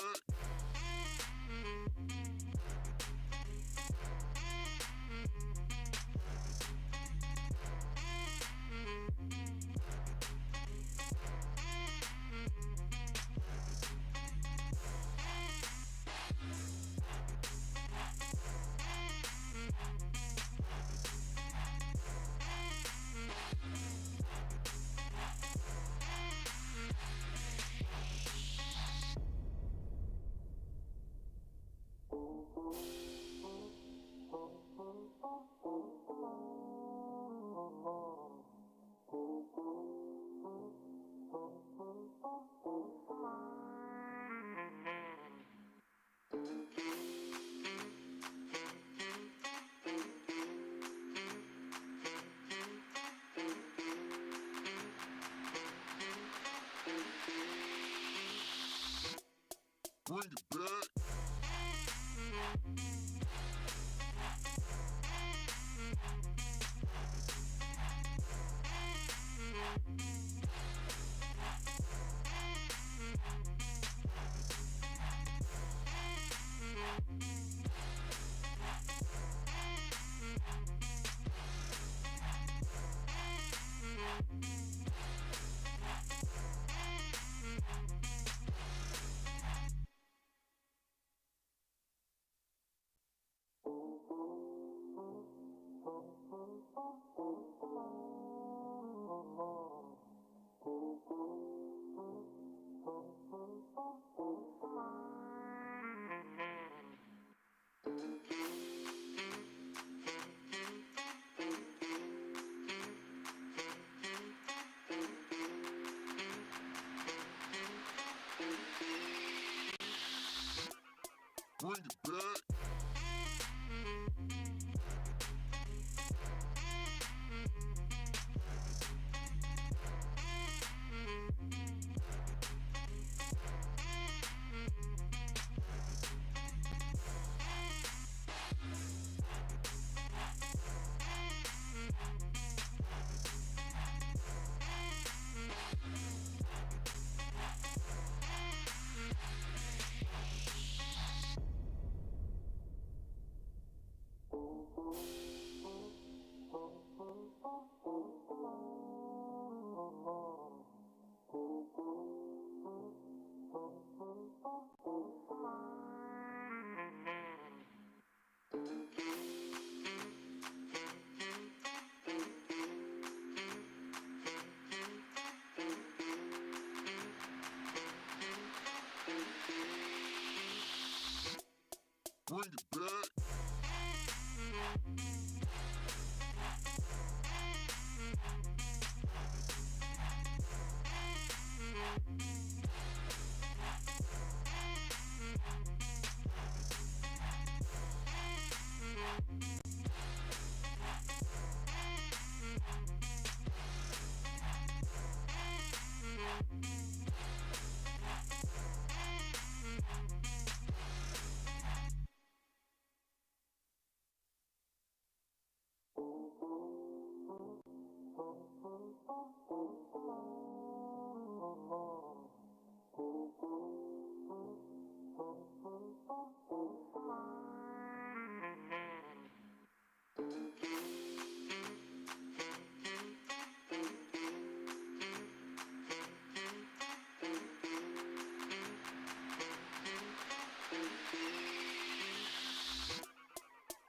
back. Bring it back. Bring it back. Bring it back.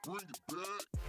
Bring it back.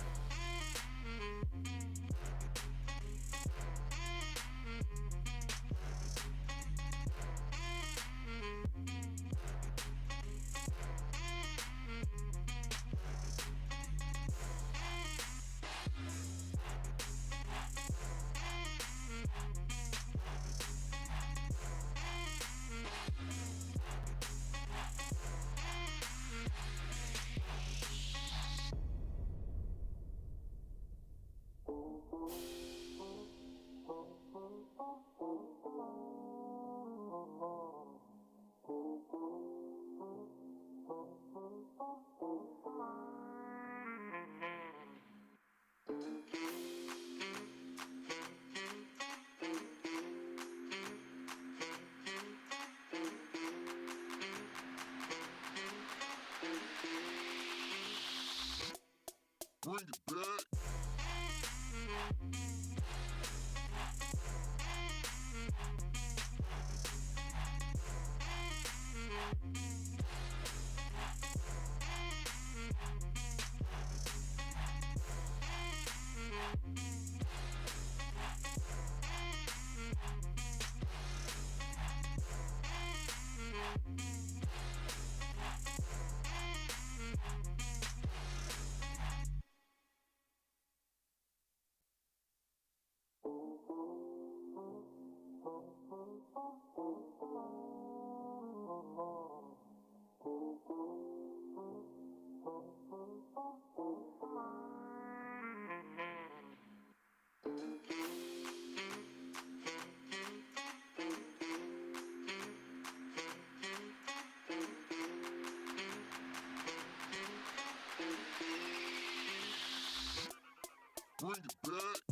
bring it back.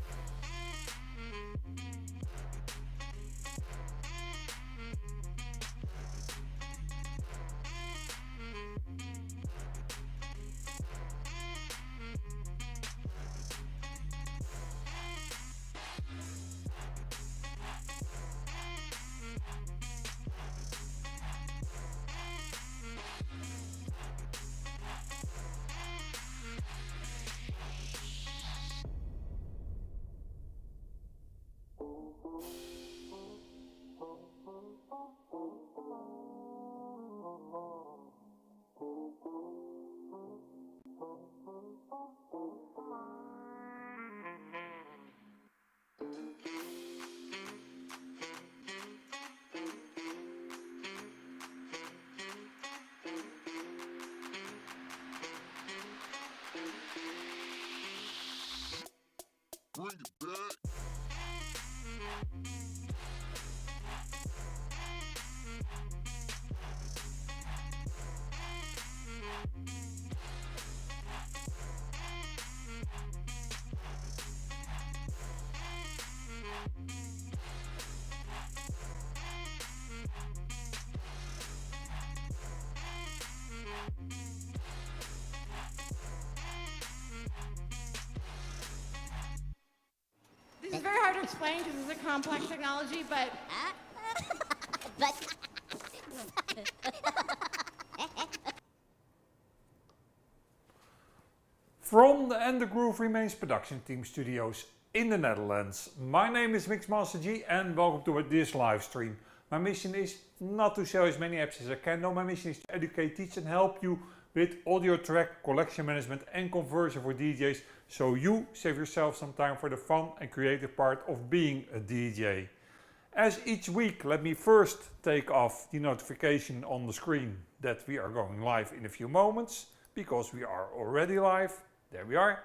Bring it back. This is very hard to explain because it's a complex technology, but From the And the Groove Remains production team studios in the Netherlands, my name is 𝐀𝐬𝐤 and welcome to this live stream. My mission is not to show as many apps as I can. No, my mission is to educate, teach and help you with audio track, collection management and conversion for DJs, so you save yourself some time for the fun and creative part of being a DJ. As each week, let me first take off the notification on the screen that we are going live in a few moments, because we are already live. There we are.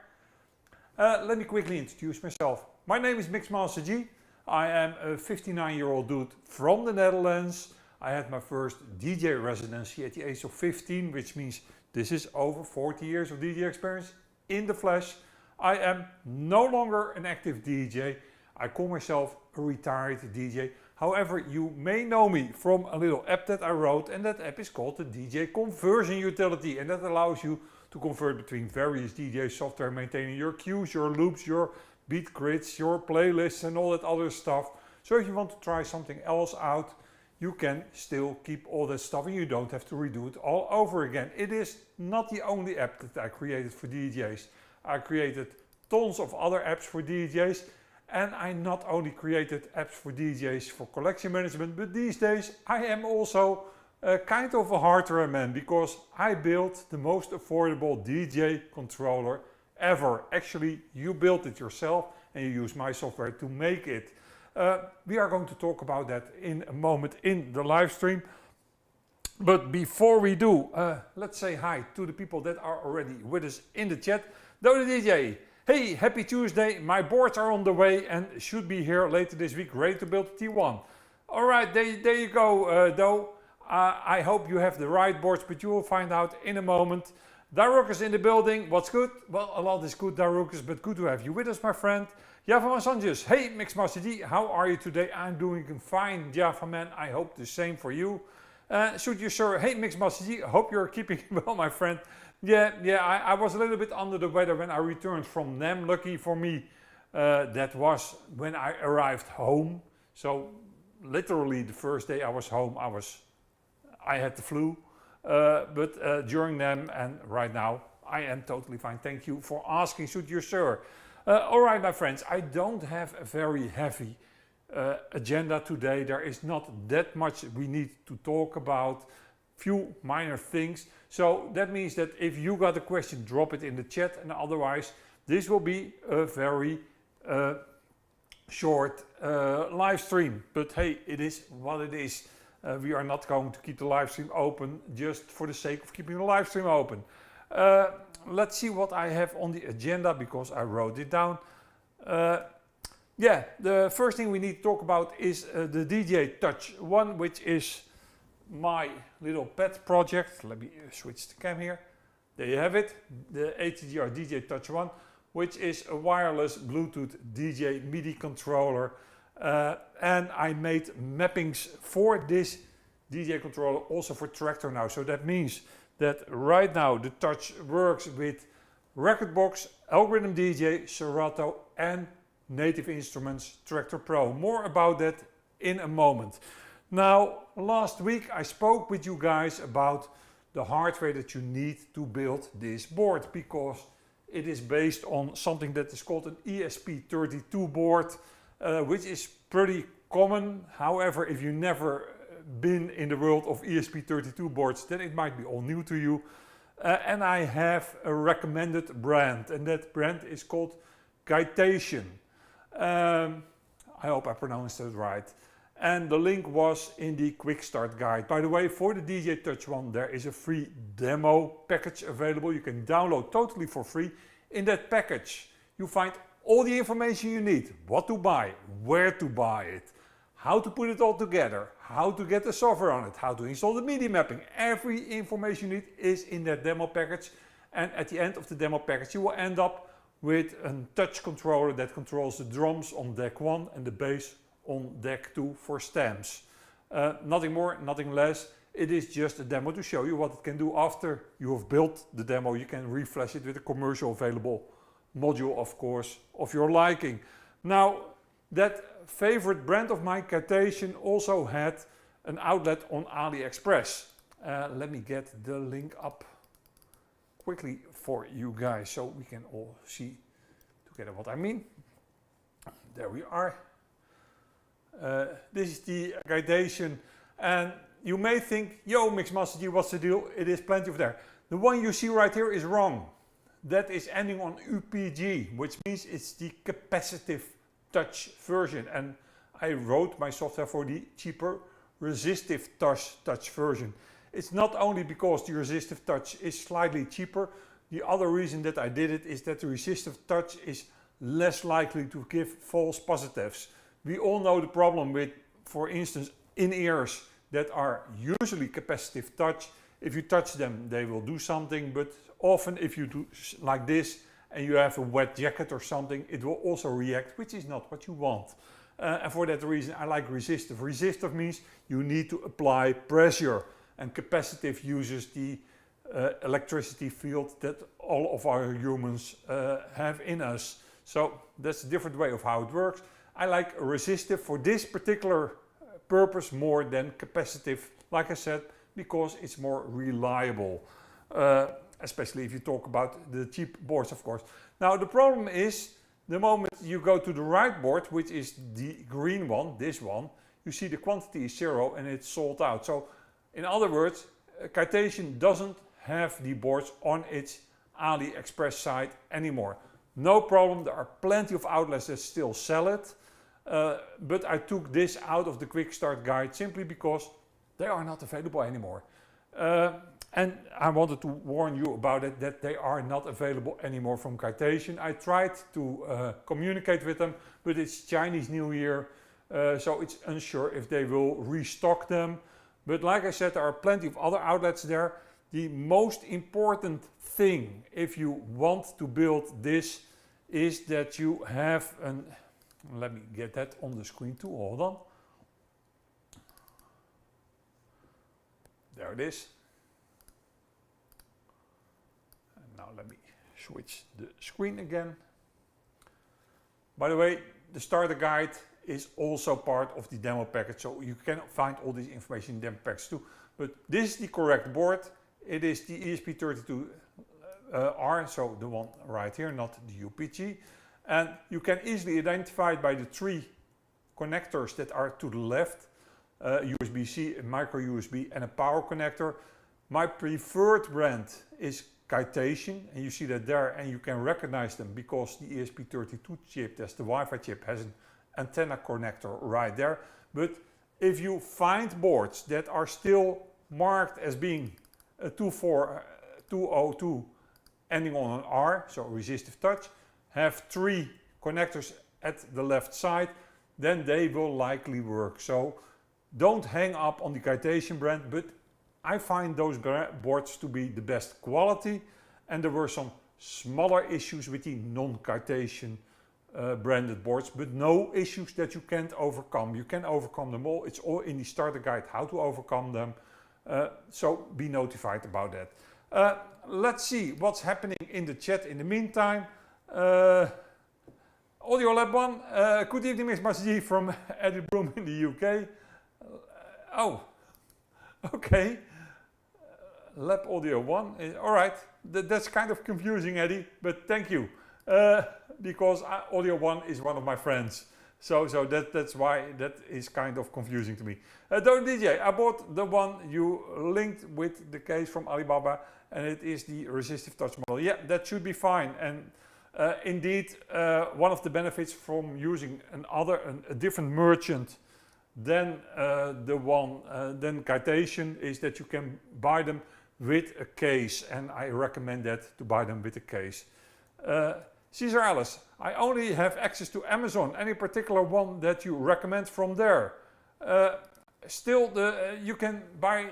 Let me quickly introduce myself. My name is 𝐀𝐬𝐤. I am a 59-year-old dude from the Netherlands. I had my first DJ residency at the age of 15, which means this is over 40 years of DJ experience in the flesh. I am no longer an active DJ. I call myself a retired DJ. However, you may know me from a little app that I wrote, and that app is called the DJ Conversion Utility, and that allows you to convert between various DJ software, maintaining your cues, your loops, your beat grids, your playlists and all that other stuff. So if you want to try something else out, you can still keep all that stuff and you don't have to redo it all over again. It is not the only app that I created for DJs. I created tons of other apps for DJs, and I not only created apps for DJs for collection management, but these days I am also kind of a hardware man, because I built the most affordable DJ controller ever. Actually, you built it yourself and you use my software to make it. We are going to talk about that in a moment in the live stream. But before we do, let's say hi to the people that are already with us in the chat. Dodo DJ, hey, happy Tuesday. My boards are on the way and should be here later this week, ready to build a T1. All right, there you go, Do. I hope you have the right boards, but you will find out in a moment. Daruk is in the building. What's good? Well, a lot is good, Daruk, but good to have you with us, my friend. Java Sanjus, hey, 𝐀𝐬𝐤, how are you today? I'm doing fine, Java man. I hope the same for you. Should you, sir? Hey, 𝐀𝐬𝐤, hope you're keeping well, my friend. Yeah, I was a little bit under the weather when I returned from NAMM. Lucky for me, that was when I arrived home. So literally the first day I was home, I had the flu. But during NAMM and right now, I am totally fine. Thank you for asking, should you, sir? All right, my friends, I don't have a very heavy agenda today. There is not that much we need to talk about. Few minor things. So that means that if you got a question, drop it in the chat, and otherwise this will be a very short live stream. But hey, it is what it is. We are not going to keep the live stream open just for the sake of keeping the live stream open. Let's see what I have on the agenda, because I wrote it down. Yeah, the first thing we need to talk about is the DJ Touch 1, which is my little pet project. Let me switch the cam here. There you have it, the HDR DJ Touch 1. which is a wireless Bluetooth DJ MIDI controller. And I made mappings for this DJ controller also for Traktor now. So that means that right now the touch works with Rekordbox, Algorithm DJ, Serato and Native Instruments Traktor Pro. More about that in a moment. Now, last week I spoke with you guys about the hardware that you need to build this board, because it is based on something that is called an ESP32 board, which is pretty common. However, if you've never been in the world of ESP32 boards, then it might be all new to you. And I have a recommended brand, and that brand is called 𝐀𝐬𝐤. I hope I pronounced it right. And the link was in the quick start guide. By the way, for the DJ Touch one, there is a free demo package available. You can download totally for free. In that package, you find all the information you need. What to buy, where to buy it, how to put it all together, how to get the software on it, how to install the MIDI mapping. Every information you need is in that demo package. And at the end of the demo package, you will end up with a touch controller that controls the drums on deck 1 and the bass on deck 2 for stems. Nothing more, nothing less. It is just a demo to show you what it can do after you have built the demo. You can refresh it with a commercial available module, of course, of your liking. Now, that favorite brand of mine, 𝐀𝐬𝐤, also had an outlet on AliExpress. Let me get the link up quickly for you guys so we can all see together what I mean. There we are. This is the 𝐀𝐬𝐤, and you may think, yo, 𝐀𝐬𝐤, what's the deal? It is plenty of there. The one you see right here is wrong. That is ending on UPG, which means it's the capacitive touch version. And I wrote my software for the cheaper resistive touch version. It's not only because the resistive touch is slightly cheaper. The other reason that I did it is that the resistive touch is less likely to give false positives. We all know the problem with, for instance, in-ears that are usually capacitive touch. If you touch them, they will do something, but often if you do like this and you have a wet jacket or something, it will also react, which is not what you want. And for that reason, I like resistive. Resistive means you need to apply pressure, and capacitive uses the electricity field that all of our humans have in us. So that's a different way of how it works. I like resistive for this particular purpose more than capacitive, like I said, because it's more reliable. Especially if you talk about the cheap boards, of course. Now the problem is, the moment you go to the right board, which is the green one, this one, you see the quantity is 0 and it's sold out. So in other words, 𝐀𝐬𝐤 doesn't have the boards on its AliExpress site anymore. No problem, there are plenty of outlets that still sell it. But I took this out of the quick start guide simply because they are not available anymore. And I wanted to warn you about it, that they are not available anymore from 𝐀𝐬𝐤. I tried to communicate with them, but it's Chinese New Year, so it's unsure if they will restock them. But like I said, there are plenty of other outlets there. The most important thing if you want to build this is that you have an, let me get that on the screen too, hold on. There it is. And now let me switch the screen again. By the way, the starter guide is also part of the demo package, so you can find all this information in the demo package too. But this is the correct board. It is the ESP32R, so the one right here, not the UPG. And you can easily identify it by the 3 connectors that are to the left. USB-C, a micro USB and a power connector. My preferred brand is 𝐀𝐬𝐤, and you see that there, and you can recognize them because the ESP32 chip, that's the Wi-Fi chip, has an antenna connector right there. But if you find boards that are still marked as being a 24202 ending on an R, so resistive touch, have 3 connectors at the left side, then they will likely work. So don't hang up on the 𝐀𝐬𝐤 brand, but I find those boards to be the best quality, and there were some smaller issues with the non-citation branded boards, but no issues that you can't overcome. You can overcome them all. It's all in the starter guide how to overcome them. So be notified about that. Let's see what's happening in the chat in the meantime. Audio Lab 1, good evening, Miss Master from Edinburgh in the UK. Oh, okay. Lab Audio 1, all right. That's kind of confusing, Eddie, but thank you. Because Audio 1 is one of my friends. So that's why that is kind of confusing to me. Don't DJ, I bought the one you linked with the case from Alibaba, and it is the resistive touch model. Yeah, that should be fine. And indeed, one of the benefits from using a different merchant than than 𝐀𝐬𝐬 is that you can buy them with a case, and I recommend that to buy them with a case. Caesar Alice, I only have access to Amazon. Any particular one that you recommend from there? Still, you can buy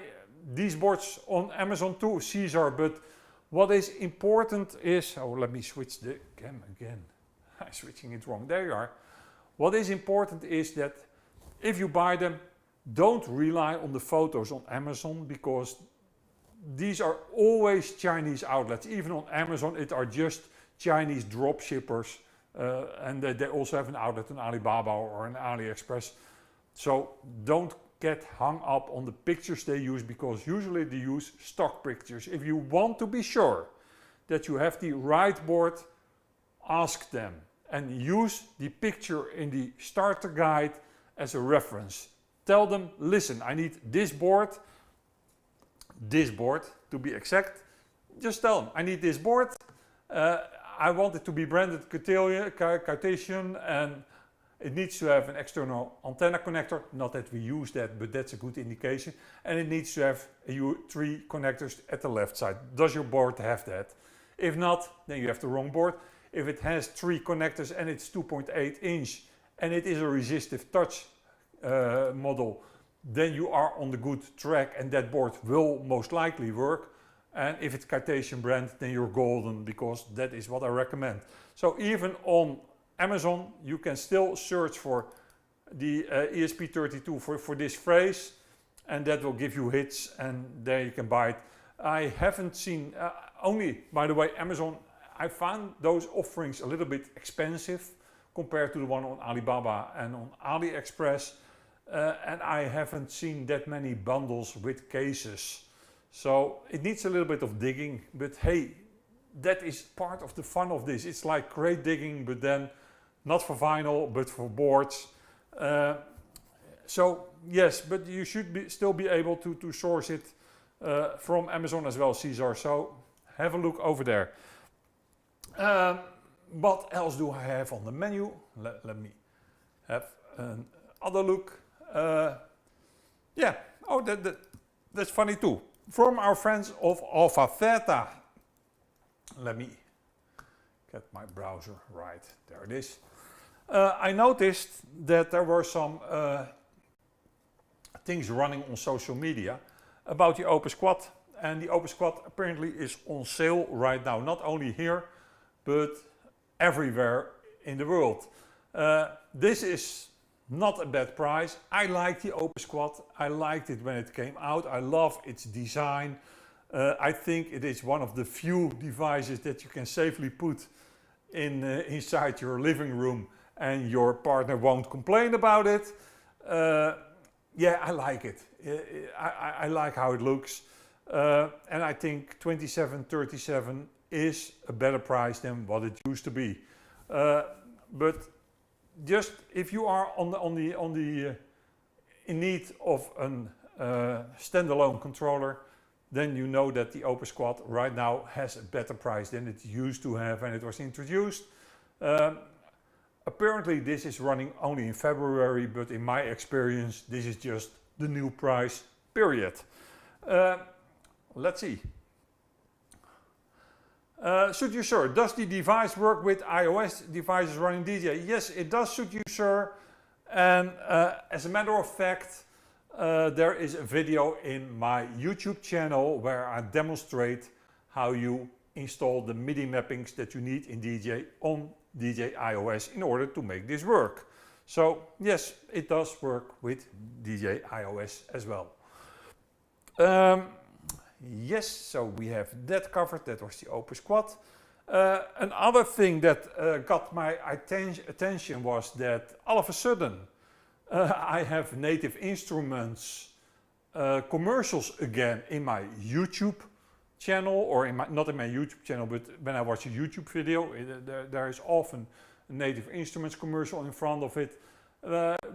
these boards on Amazon too, Caesar, but what is important is, oh, let me switch the cam again. I'm switching it wrong. There you are. What is important is that if you buy them, don't rely on the photos on Amazon, because these are always Chinese outlets. Even on Amazon, it are just Chinese drop shippers, and they also have an outlet on Alibaba or an AliExpress. So don't get hung up on the pictures they use, because usually they use stock pictures. If you want to be sure that you have the right board, ask them and use the picture in the starter guide as a reference. Tell them, listen, I need this board to be exact. Just tell them, I need this board. I want it to be branded 𝐀𝐬𝐬, and it needs to have an external antenna connector. Not that we use that, but that's a good indication. And it needs to have 3 connectors at the left side. Does your board have that? If not, then you have the wrong board. If it has 3 connectors and it's 2.8 inch and it is a resistive touch model, then you are on the good track, and that board will most likely work. And if it's 𝐀𝐬𝐬 brand, then you're golden, because that is what I recommend. So even on Amazon, you can still search for the ESP32 for this phrase, and that will give you hits, and there you can buy it. I haven't seen, only, by the way, Amazon, I found those offerings a little bit expensive compared to the one on Alibaba and on AliExpress, and I haven't seen that many bundles with cases. So it needs a little bit of digging, but hey, that is part of the fun of this. It's like crate digging, but then not for vinyl, but for boards. So yes, but you should still be able to source it from Amazon as well, Caesar. So have a look over there. What else do I have on the menu? Let me have another look. Yeah, oh, that's funny too. From our friends of 𝗶𝗶𝗍. Let me get my browser right. There it is. I noticed that there were some things running on social media about the Opus Quad. And the Opus Quad apparently is on sale right now. Not only here, but everywhere in the world. This is not a bad price. I like the Opus Quad. I liked it when it came out. I love its design. I think it is one of the few devices that you can safely put inside your living room and your partner won't complain about it. Yeah, I like it. I like how it looks. And I think 2737 is a better price than what it used to be. But just if you are in need of a standalone controller, then you know that the Opus Quad right now has a better price than it used to have when it was introduced. Apparently this is running only in February, but in my experience this is just the new price, period. Let's see. Should you, sir? Does the device work with iOS devices running DJ? Yes, it does, should you, sir. And as a matter of fact, there is a video in my YouTube channel where I demonstrate how you install the MIDI mappings that you need in DJ on DJ iOS in order to make this work. So yes, it does work with DJ iOS as well. Yes, so we have that covered. That was the Opus Quad. Another thing that got my attention was that all of a sudden I have Native Instruments commercials again in my YouTube channel, or not in my YouTube channel, but when I watch a YouTube video, there is often a Native Instruments commercial in front of it,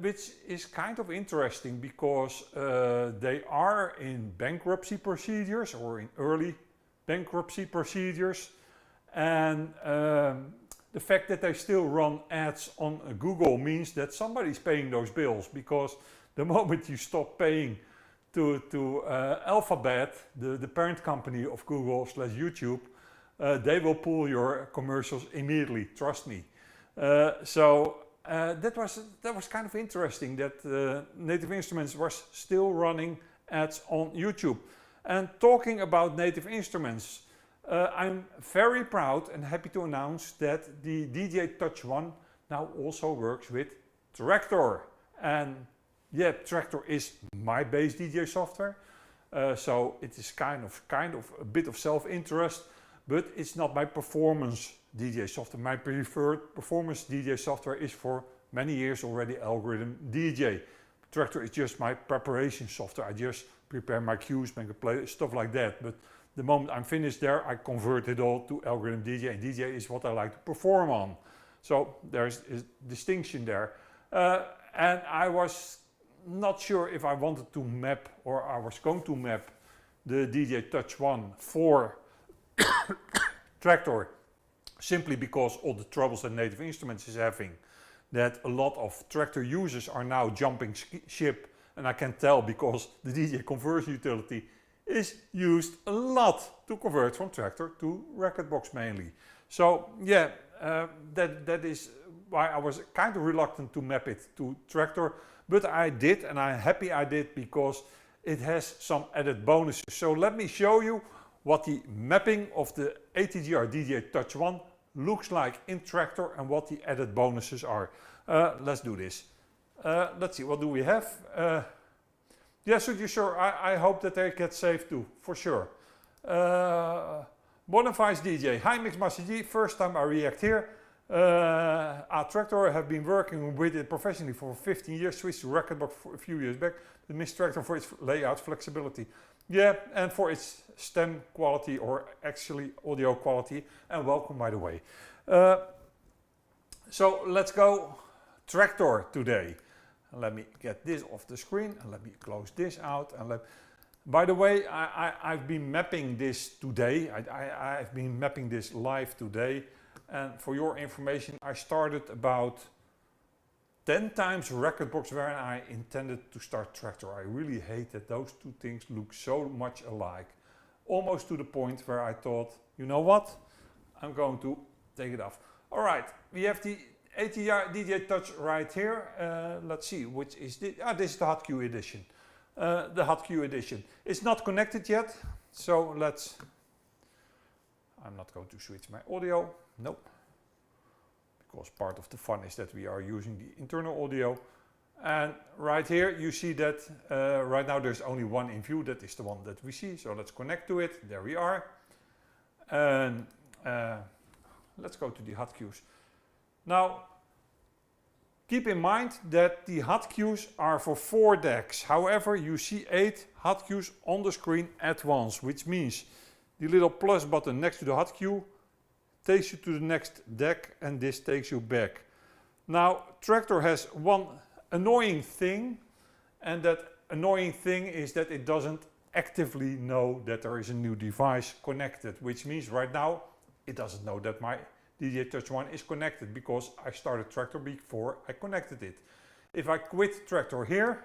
which is kind of interesting because they are in bankruptcy procedures or in early bankruptcy procedures, and the fact that they still run ads on Google means that somebody's paying those bills, because the moment you stop paying to 𝐿𝗵𝗵𝗿, the parent company of Google / YouTube, they will pull your commercials immediately, trust me. That was kind of interesting that Native Instruments was still running ads on YouTube. And talking about Native Instruments, I'm very proud and happy to announce that the DJ Touch 1 now also works with Traktor. And yeah, Traktor is my base DJ software, so it is kind of a bit of self-interest, but it's not my performance DJ software. My preferred performance DJ software is for many years already Algorithm DJ. Traktor is just my preparation software. I just prepare my cues, make a play, stuff like that. But the moment I'm finished there, I convert it all to Algorithm DJ, and DJ is what I like to perform on. So there's a distinction there. And I was not sure if I wanted to map, or I was going to map the DJ Touch 1 for Traktor, simply because all the troubles that Native Instruments is having, that a lot of Traktor users are now jumping ship, and I can tell because the DJ conversion utility is used a lot to convert from Traktor to Rekordbox mainly. So yeah, that is why I was kind of reluctant to map it to Traktor, but I did, and I'm happy I did, because it has some added bonuses. So let me show you what the mapping of the ATGR DJ Touch 1 looks like in Traktor and what the added bonuses are. Let's do this. Let's see, what do we have? Yes, sure, I hope that they get saved too, for sure. Bonafide DJ. Hi, Mixmaster G, first time I react here. Traktor have been working with it professionally for 15 years, switched to Rekordbox for a few years back. The miss Traktor for its layout flexibility. Yeah, and for its stem quality, or actually audio quality, and welcome by the way. So let's go Traktor today. Let me get this off the screen, and let me close this out. And by the way, I've been mapping this today. I've been mapping this live today. And for your information, I started about 10 times Rekordbox where I intended to start Traktor. I really hate that those two things look so much alike. Almost to the point where I thought, you know what? I'm going to take it off. All right, we have the ATR DJ Touch right here. Let's see, which is this? This is the HotCue edition. The HotCue edition. It's not connected yet, so let's... I'm not going to switch my audio. Nope. Because part of the fun is that we are using the internal audio. And right here you see that right now there's only one in view. That is the one that we see. So let's connect to it. There we are. And let's go to the HotCues. Now, keep in mind that the HotCues are for 4 decks. However, you see 8 HotCues on the screen at once, which means the little plus button next to the HotCue takes you to the next deck, and this takes you back. Now, Traktor has one annoying thing, and that annoying thing is that it doesn't actively know that there is a new device connected, which means right now it doesn't know that my DJ Touch 1 is connected, because I started Traktor before I connected it. If I quit Traktor here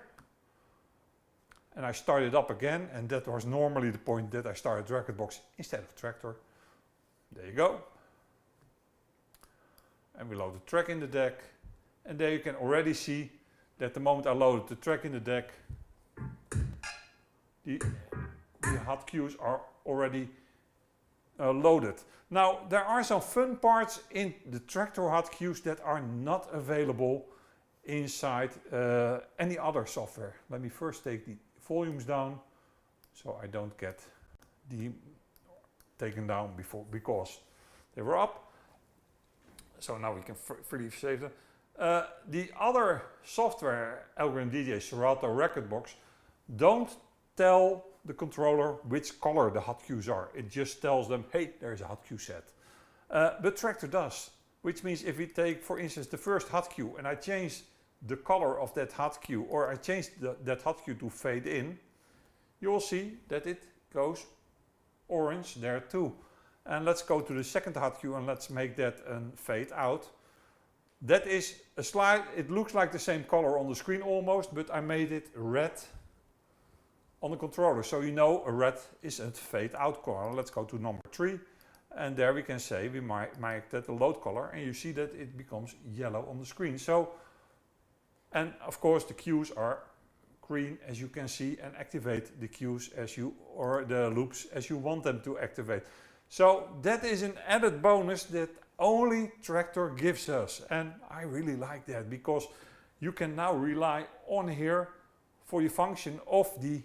and I start it up again, and that was normally the point that I started Rekordbox instead of Traktor. There you go. And we load the track in the deck, and there you can already see that the moment I loaded the track in the deck, the HotCues are already loaded. Now there are some fun parts in the Traktor HotCues that are not available inside any other software. Let me first take the volumes down so I don't get the taken down before because they were up. So now we can freely save them. The other software, algorithm DJ, Serato, Recordbox, don't tell the controller which color the HotCues are. It just tells them, hey, there's a HotCue set. But Traktor does, which means if we take, for instance, the first HotCue and I change the color of that HotCue, or I change that HotCue to fade in, you'll see that it goes orange there too. And let's go to the second HotCue and let's make that a fade out. That is a slide, it looks like the same color on the screen almost, but I made it red on the controller. So you know a red is a fade out color. Let's go to number 3. And there we can say we make that the load color and you see that it becomes yellow on the screen. So, and of course the cues are green as you can see and activate the cues as you, or the loops as you want them to activate. So that is an added bonus that only Traktor gives us, and I really like that because you can now rely on here for the function of the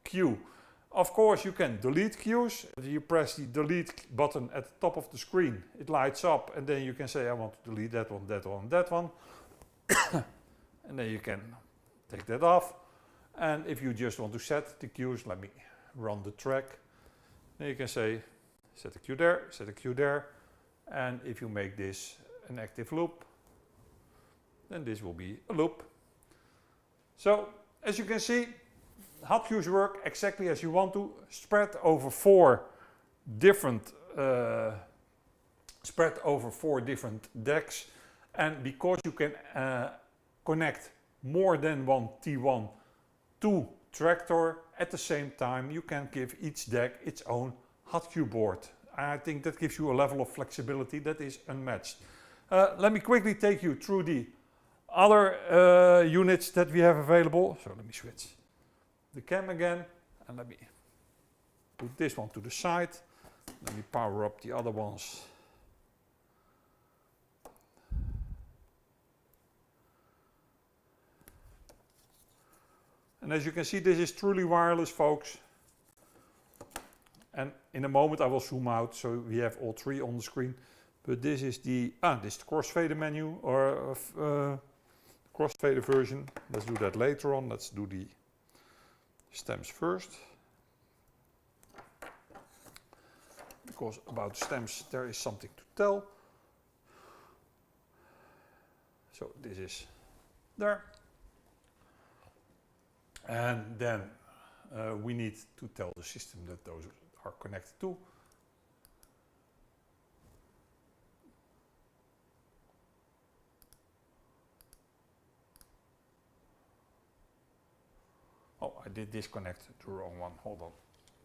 cue. Of course you can delete cues. You press the delete button at the top of the screen, it lights up and then you can say I want to delete that one, that one, that one. And then you can take that off. And if you just want to set the cues, let me run the track. Then you can say set a cue there, set a cue there. And if you make this an active loop, then this will be a loop. So as you can see, HotCues work exactly as you want to, spread over four different decks. And because you can connect more than one T1 to Traktor at the same time, you can give each deck its own HotCue board. I think that gives you a level of flexibility that is unmatched. Let me quickly take you through the other units that we have available. So let me switch the cam again and let me put this one to the side. Let me power up the other ones. And as you can see, this is truly wireless, folks. And in a moment I will zoom out so we have all three on the screen. But this is the crossfader menu, or crossfader version. Let's do that later on. Let's do the stems first. Because about stems there is something to tell. So this is there. And then we need to tell the system that those are connected to. Oh, I did disconnect the wrong one. Hold on.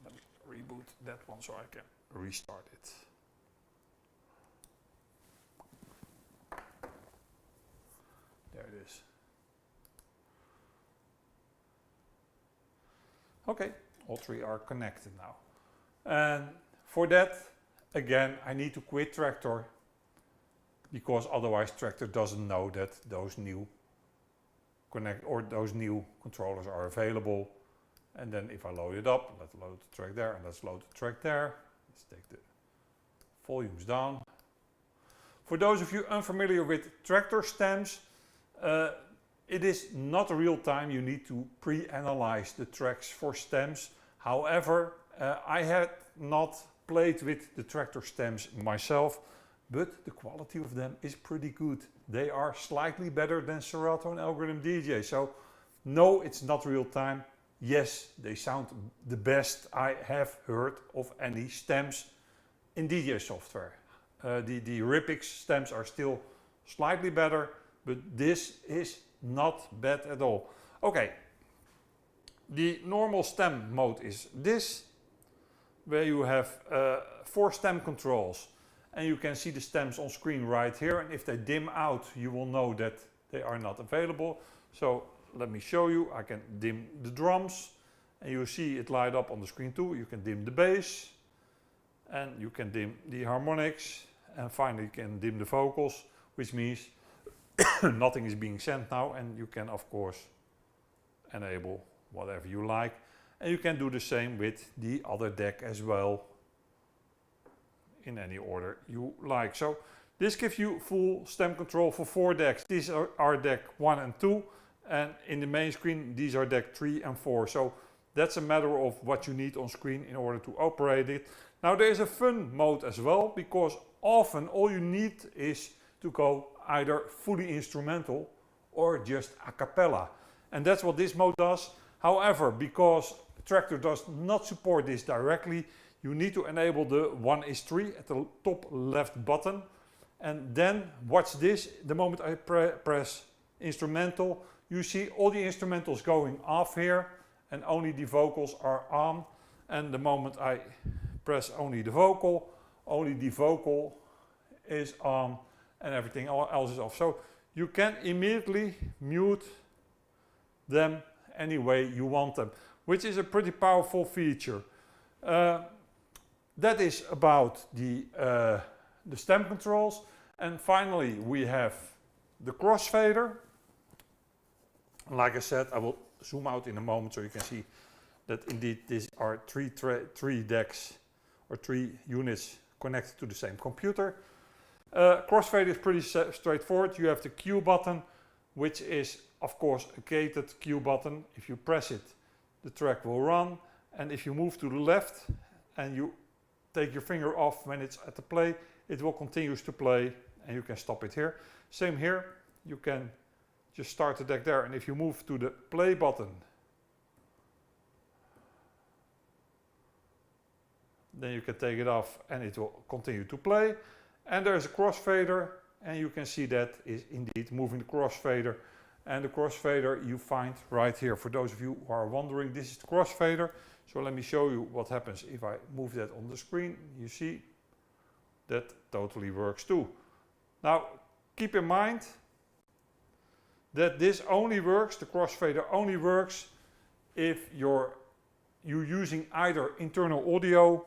Let me reboot that one so I can restart it. There it is. Okay, all three are connected now. And for that, again, I need to quit Traktor because otherwise Traktor doesn't know that those new those new controllers are available. And then if I load it up, let's load the track there and let's load the track there. Let's take the volumes down. For those of you unfamiliar with Traktor stems, it is not real time. You need to pre-analyze the tracks for stems. However, I had not played with the Traktor stems myself, but the quality of them is pretty good. They are slightly better than Serato and Algorithm DJ. So no, it's not real time. Yes, they sound the best I have heard of any stems in DJ software. The Ripix stems are still slightly better, but this is not bad at all. Okay, the normal stem mode is this, where you have 4 stem controls. And you can see the stems on screen right here. And if they dim out, you will know that they are not available. So let me show you. I can dim the drums. And you see it light up on the screen too. You can dim the bass. and you can dim the harmonics, and finally you can dim the vocals, which means nothing is being sent now, and you can of course enable whatever you like, and you can do the same with the other deck as well in any order you like. So this gives you full stem control for 4 decks. These are deck 1 and 2, and in the main screen these are deck 3 and 4. So that's a matter of what you need on screen in order to operate it. Now there is a fun mode as well, because often all you need is to go either fully instrumental or just a cappella. And that's what this mode does. However, because Traktor does not support this directly, you need to enable the 1:3 at the top left button. And then watch this, the moment I press instrumental, you see all the instrumentals going off here and only the vocals are on. And the moment I press only the vocal is on and everything else is off. So you can immediately mute them any way you want them, which is a pretty powerful feature. That is about the stem controls. And finally we have the crossfader. Like I said, I will zoom out in a moment so you can see that indeed these are three decks or 3 units connected to the same computer. Crossfader is pretty straightforward. You have the Q button, which is of course a gated Q button. If you press it, the track will run, and if you move to the left and you take your finger off when it's at the play, it will continue to play, and you can stop it here. Same here, you can just start the deck there, and if you move to the play button, then you can take it off and it will continue to play. And there's a crossfader, and you can see that is indeed moving the crossfader. And the crossfader you find right here. For those of you who are wondering, this is the crossfader. So let me show you what happens if I move that on the screen. You see that totally works too. Now keep in mind that this only works, the crossfader only works if you're using either internal audio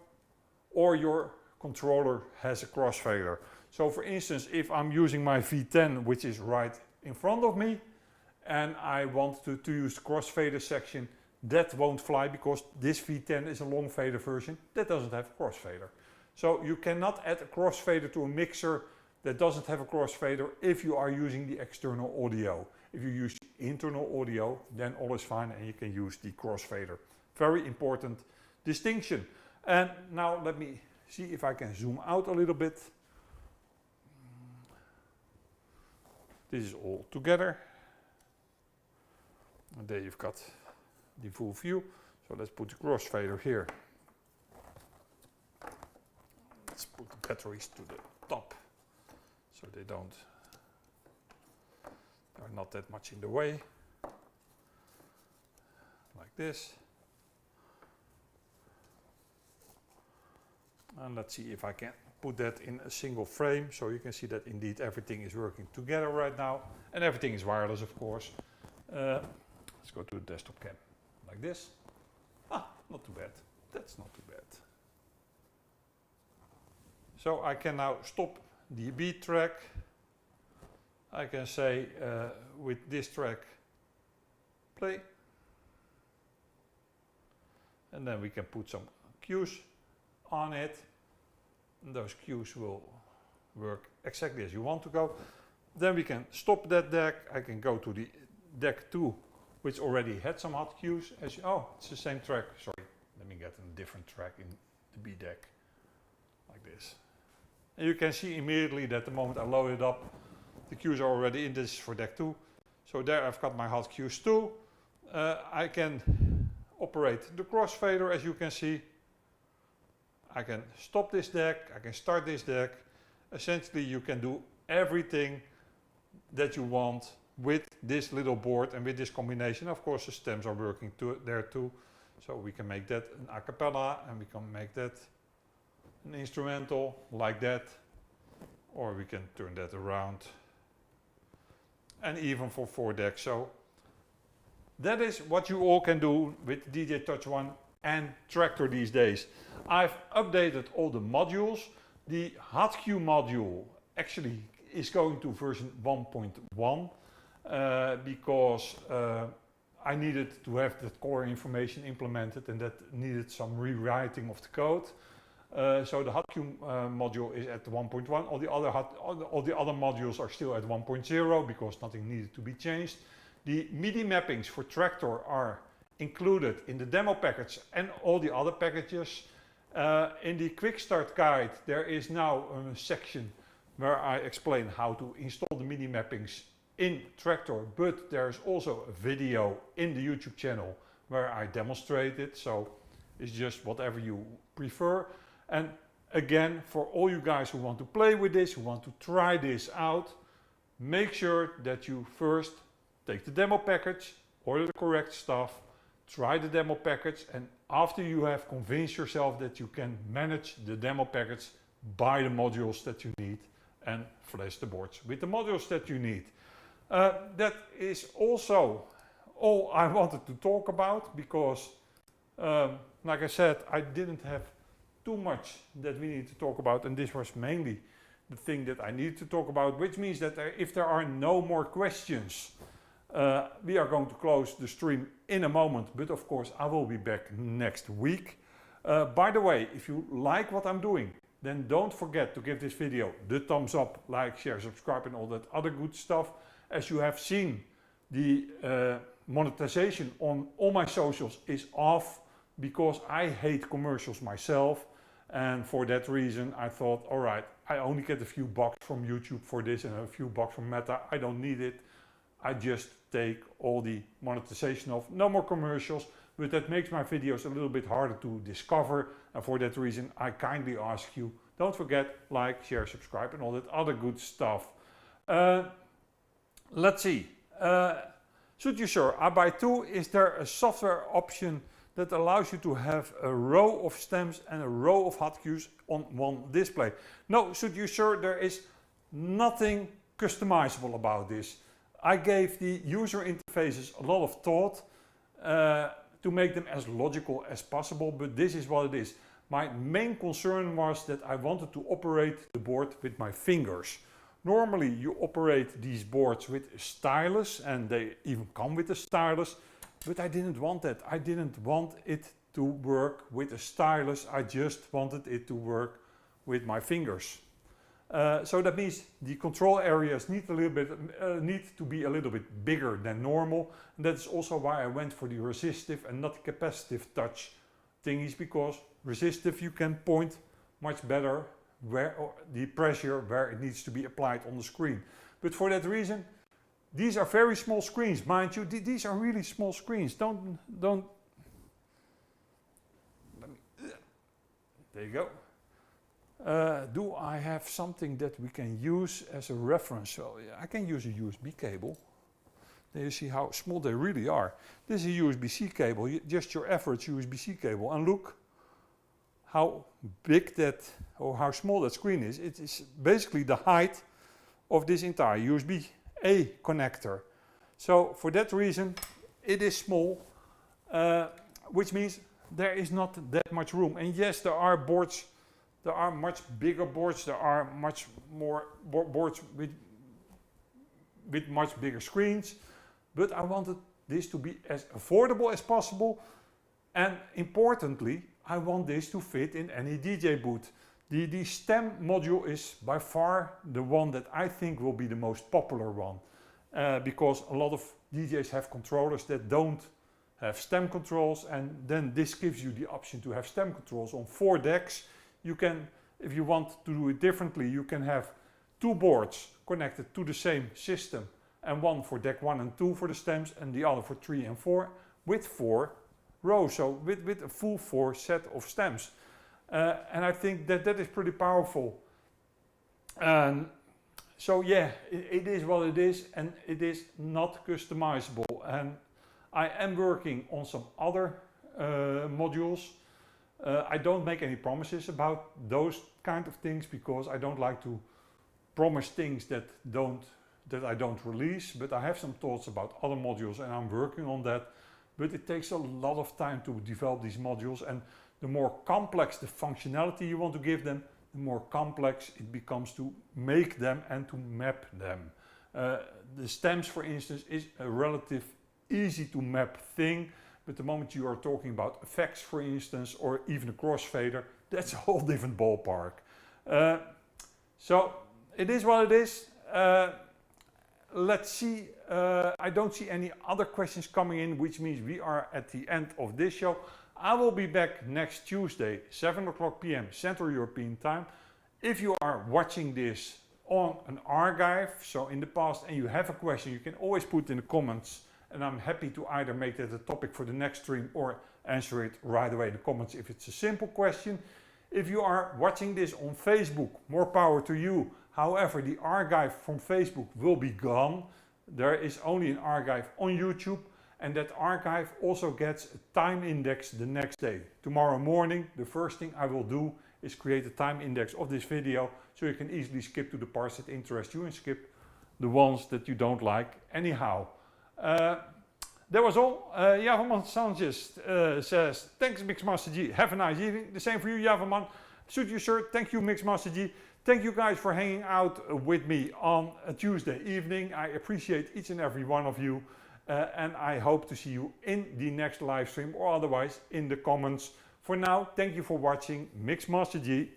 or your controller has a crossfader. So for instance, if I'm using my V10, which is right in front of me, and I want to use the crossfader section, that won't fly because this V10 is a long fader version that doesn't have a crossfader. So you cannot add a crossfader to a mixer that doesn't have a crossfader if you are using the external audio. If you use internal audio, then all is fine and you can use the crossfader. Very important distinction. And now let me see if I can zoom out a little bit. This is all together. And there you've got the full view. So let's put the crossfader here. Let's put the batteries to the top so they are not that much in the way. Like this. And let's see if I can put that in a single frame so you can see that indeed everything is working together right now, and everything is wireless of course. Let's go to the desktop cam like this. Ah, not too bad. That's not too bad. So I can now stop the beat track. I can say with this track play, and then we can put some cues on it, and those cues will work exactly as you want to go. Then we can stop that deck. I can go to the deck 2, which already had some HotCues. Oh, it's the same track. Sorry, let me get a different track in the B deck, like this. And you can see immediately that the moment I load it up, the cues are already in. This is for deck 2. So there I've got my HotCues too. I can operate the crossfader, as you can see. I can stop this deck, I can start this deck. Essentially you can do everything that you want with this little board and with this combination. Of course the stems are working there too. So we can make that an a cappella, and we can make that an instrumental like that. Or we can turn that around. And even for 4 decks. So that is what you all can do with DJ Touch One and Traktor these days. I've updated all the modules. The HotCue module actually is going to version 1.1 because I needed to have the core information implemented, and that needed some rewriting of the code. So the HotCue module is at 1.1. All the other modules are still at 1.0 because nothing needed to be changed. The MIDI mappings for Traktor are included in the demo package and all the other packages. In the quick start guide there is now a section where I explain how to install the MIDI mappings in Traktor, but there's also a video in the YouTube channel where I demonstrate it, so it's just whatever you prefer. And again, for all you guys who want to play with this, who want to try this out, make sure that you first take the demo package, order the correct stuff, try the demo package, and after you have convinced yourself that you can manage the demo package, buy the modules that you need and flash the boards with the modules that you need. That is also all I wanted to talk about because, like I said, I didn't have too much that we need to talk about, and this was mainly the thing that I needed to talk about, which means that if there are no more questions, we are going to close the stream in a moment, but of course I will be back next week. By the way, if you like what I'm doing, then don't forget to give this video the thumbs up, like, share, subscribe and all that other good stuff. As you have seen, the monetization on all my socials is off because I hate commercials myself, and for that reason I thought, alright, I only get a few bucks from YouTube for this and a few bucks from Meta, I don't need it. I just take all the monetization off, no more commercials, but that makes my videos a little bit harder to discover, and for that reason I kindly ask you, don't forget, like, share, subscribe and all that other good stuff. Let's see, should you sure, I buy two, is there a software option that allows you to have a row of stems and a row of HotCues on one display? No, should you sure, there is nothing customizable about this. I gave the user interfaces a lot of thought to make them as logical as possible, but this is what it is. My main concern was that I wanted to operate the board with my fingers. Normally you operate these boards with a stylus, and they even come with a stylus, but I didn't want that. I didn't want it to work with a stylus, I just wanted it to work with my fingers. So that means the control areas need to be a little bit bigger than normal, and that's also why I went for the resistive and not capacitive touch thingies, because resistive you can point much better where the pressure where it needs to be applied on the screen. But for that reason, these are very small screens, mind you. These are really small screens. Don't. There you go. Do I have something that we can use as a reference? So yeah, I can use a USB cable. There you see how small they really are. This is a USB-C cable, just your average USB-C cable, and look how big that, or how small that screen is. It is basically the height of this entire USB-A connector. So for that reason, it is small, which means there is not that much room. And yes, there are boards, there are much bigger boards, there are much more boards with much bigger screens, but I wanted this to be as affordable as possible, and importantly, I want this to fit in any DJ booth. The stem module is by far the one that I think will be the most popular one, because a lot of DJs have controllers that don't have stem controls, and then this gives you the option to have stem controls on 4 decks. You can, if you want to do it differently, you can have 2 boards connected to the same system, and one for deck 1 and 2 for the stems, and the other for 3 and 4 with 4 rows, so with a full 4 set of stems. And I think that that is pretty powerful. So yeah, it is what it is, and it is not customizable. And I am working on some other modules. I don't make any promises about those kind of things, because I don't like to promise things that I don't release, but I have some thoughts about other modules and I'm working on that. but it takes a lot of time to develop these modules, and the more complex the functionality you want to give them, the more complex it becomes to make them and to map them. The stems, for instance, is a relative easy to map thing, but the moment you are talking about effects, for instance, or even a crossfader, that's a whole different ballpark. So it is what it is. Let's see. I don't see any other questions coming in, which means we are at the end of this show. I will be back next Tuesday, 7 o'clock p.m. Central European Time. If you are watching this on an archive, so in the past, and you have a question, you can always put it in the comments, and I'm happy to either make that a topic for the next stream or answer it right away in the comments if it's a simple question. If you are watching this on Facebook, more power to you. However, the archive from Facebook will be gone. There is only an archive on YouTube, and that archive also gets a time index the next day. Tomorrow morning, the first thing I will do is create a time index of this video, so you can easily skip to the parts that interest you and skip the ones that you don't like anyhow. That was all. 𝗷𝗻𝐻 Sanchez says, thanks Mixmaster G, have a nice evening. The same for you, 𝗷𝗻𝐻. Suit you, sir. Thank you, Mixmaster G. Thank you guys for hanging out with me on a Tuesday evening. I appreciate each and every one of you. And I hope to see you in the next live stream or otherwise in the comments. For now, thank you for watching. Mixmaster G.